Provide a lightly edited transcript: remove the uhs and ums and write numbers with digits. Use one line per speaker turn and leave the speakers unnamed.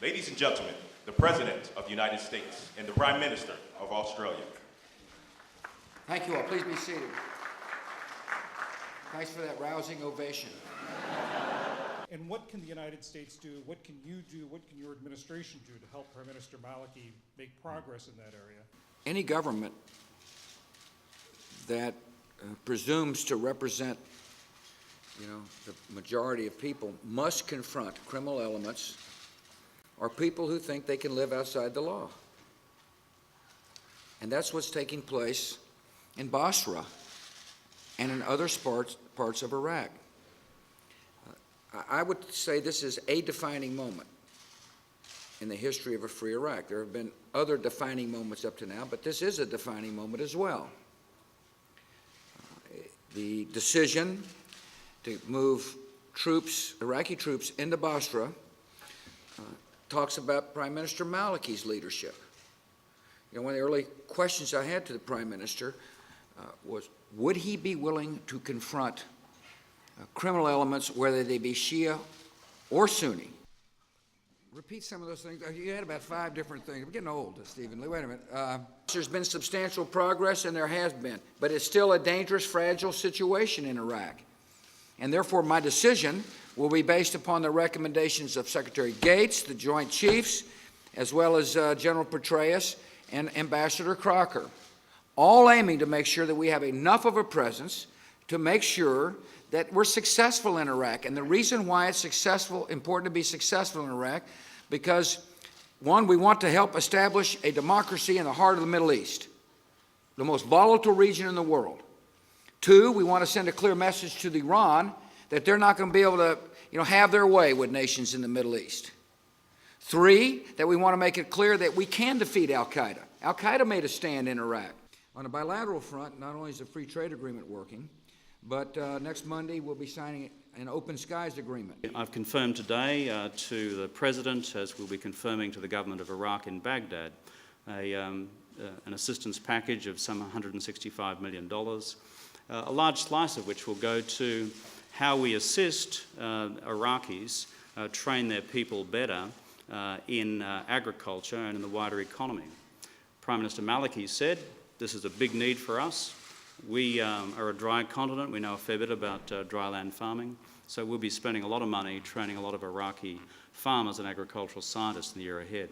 Ladies and gentlemen, the President of the United States and the Prime Minister of Australia.
Thank you all. Please be seated. Thanks for that rousing ovation.
And what can the United States do? What can you do? What can your administration do to help Prime Minister Maliki make progress in that area?
Any government that presumes to represent, the majority of people must confront criminal elements or people who think they can live outside the law. And that's what's taking place in Basra and in other parts of Iraq. I would say this is a defining moment in the history of a free Iraq. There have been other defining moments up to now, but this is a defining moment as well. The decision to move Iraqi troops into Basra talks about Prime Minister Maliki's leadership. One of the early questions I had to the Prime Minister was, would he be willing to confront criminal elements, whether they be Shia or Sunni? Repeat some of those things. You had about 5 different things. I'm getting old, Stephen Lee. Wait a minute. There's been substantial progress, and there has been, but it's still a dangerous, fragile situation in Iraq. And therefore, my decision will be based upon the recommendations of Secretary Gates, the Joint Chiefs, as well as General Petraeus and Ambassador Crocker, all aiming to make sure that we have enough of a presence to make sure that we're successful in Iraq. And the reason why it's important to be successful in Iraq, because, one, we want to help establish a democracy in the heart of the Middle East, the most volatile region in the world. 2, we want to send a clear message to Iran that they're not going to be able to, have their way with nations in the Middle East. 3, that we want to make it clear that we can defeat al-Qaeda. Al-Qaeda made a stand in Iraq. On a bilateral front, not only is the free trade agreement working, but next Monday we'll be signing an open skies agreement.
I've confirmed today to the President, as we'll be confirming to the government of Iraq in Baghdad, an assistance package of some $165 million, a large slice of which will go to how we assist Iraqis train their people better in agriculture and in the wider economy. Prime Minister Maliki said this is a big need for us. We are a dry continent. We know a fair bit about dry land farming. So we'll be spending a lot of money training a lot of Iraqi farmers and agricultural scientists in the year ahead.